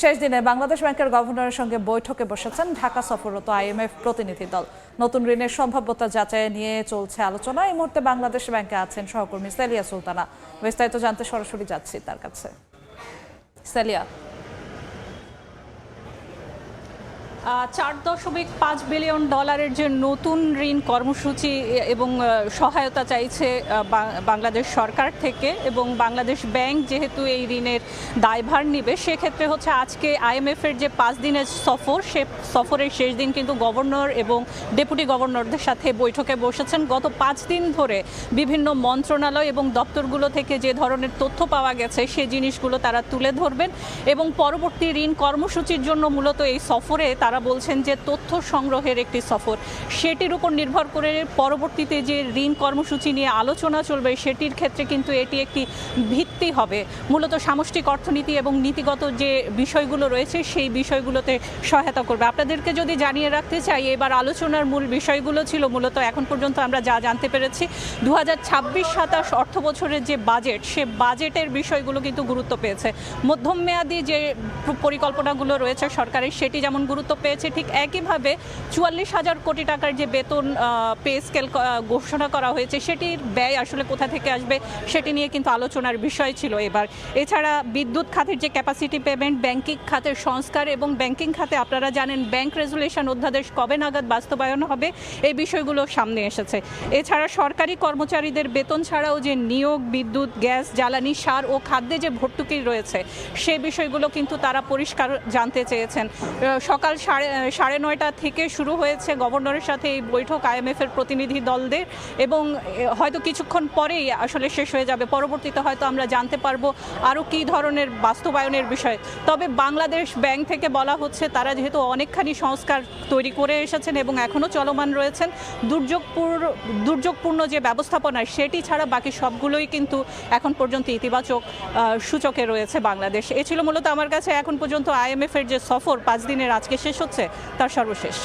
শেষ দিনে বাংলাদেশ ব্যাংকের গভর্নরের সঙ্গে বৈঠকে বসেছেন ঢাকা সফররত আইএমএফ প্রতিনিধি দল। নতুন ঋণের সম্ভাব্যতা যাচাই নিয়ে চলছে আলোচনা। এই মুহূর্তে বাংলাদেশ ব্যাংকে আছেন সহকর্মী সেলিয়া সুলতানা। বিস্তারিত জানতে সরাসরি যাচ্ছি তার কাছে। সেলিয়া, 4.5 বিলিয়ন ডলারের যে নতুন ঋণ কর্মসূচি এবং সহায়তা চাইছে বাংলাদেশ সরকার থেকে, এবং বাংলাদেশ ব্যাংক যেহেতু এই ঋণের দায়ভার নেবে, সেক্ষেত্রে হচ্ছে আজকে আইএমএফের যে 5 দিনের সফর, সে সফরের শেষ দিন কিন্তু গভর্নর এবং ডেপুটি গভর্নরদের সাথে বৈঠকে বসেছেন। গত 5 দিন ধরে বিভিন্ন মন্ত্রণালয় এবং দপ্তরগুলো থেকে যে ধরনের তথ্য পাওয়া গেছে সেই জিনিসগুলো তারা তুলে ধরবেন, এবং পরবর্তী ঋণ কর্মসূচির জন্য মূলত এই সফরে তারা বলছেন যে তথ্য সংগ্রহের একটি সফর, সেটির উপর নির্ভর করে পরবর্তীতে যে ঋণ কর্মসূচি নিয়ে আলোচনা চলবে সেটির ক্ষেত্রে কিন্তু এটি একটি ভিত্তি হবে। মূলত সামষ্টিক অর্থনীতি এবং নীতিগত যে বিষয়গুলো রয়েছে সেই বিষয়গুলোতে সহায়তা করবে। আপনাদেরকে যদি জানিয়ে রাখতে চাই, এবার আলোচনার মূল বিষয়গুলো ছিল মূলত এখন পর্যন্ত আমরা যা জানতে পেরেছি 2026-27 অর্থ বছরের যে বাজেট, সে বাজেটের বিষয়গুলো কিন্তু গুরুত্ব পেয়েছে। মধ্যমেয়াদী যে পরিকল্পনাগুলো রয়েছে সরকারের, সেটি যেমন গুরুত্ব পেয়েছে, ঠিক একইভাবে 44,000 কোটি টাকার যে বেতন পে স্কেল ঘোষণা করা হয়েছে সেটির ব্যয় আসলে কোথা থেকে আসবে সেটি নিয়ে কিন্তু আলোচনার বিষয় ছিল এবার। এছাড়া বিদ্যুৎ খাতের যে ক্যাপাসিটি পেমেন্ট, ব্যাংকিং খাতের সংস্কার, এবং ব্যাংকিং খাতে আপনারা জানেন ব্যাংক রেজুলেশন অধ্যাদেশ কবে নাগাদ বাস্তবায়ন হবে, এই বিষয়গুলো সামনে এসেছে। এছাড়া সরকারি কর্মচারীদের বেতন ছাড়াও যে নিয়োগ, বিদ্যুৎ, গ্যাস, জ্বালানি, সার ও খাদ্যে যে ভর্তুকি রয়েছে সে বিষয়গুলো কিন্তু তারা পরিষ্কার জানতে চেয়েছেন। সকাল 9:30 থেকে শুরু হয়েছে গভর্নরের সাথে এই বৈঠক আইএমএফের প্রতিনিধি দলদের, এবং হয়তো কিছুক্ষণ পরেই আসলে শেষ হয়ে যাবে। পরবর্তীতে হয়তো আমরা জানতে পারবো আরও কী ধরনের বাস্তবায়নের বিষয়। তবে বাংলাদেশ ব্যাংক থেকে বলা হচ্ছে তারা যেহেতু অনেকখানি সংস্কার তৈরি করে এসেছেন এবং এখনও চলমান রয়েছেন, দুর্যোগপূর্ণ যে ব্যবস্থাপনা সেটি ছাড়া বাকি সবগুলোই কিন্তু এখন পর্যন্ত ইতিবাচক সূচকে রয়েছে বাংলাদেশ। এ ছিল মূলত আমার কাছে এখন পর্যন্ত আইএমএফের যে সফর 5 দিনের আজকে শেষ হচ্ছে তার সর্বশেষ।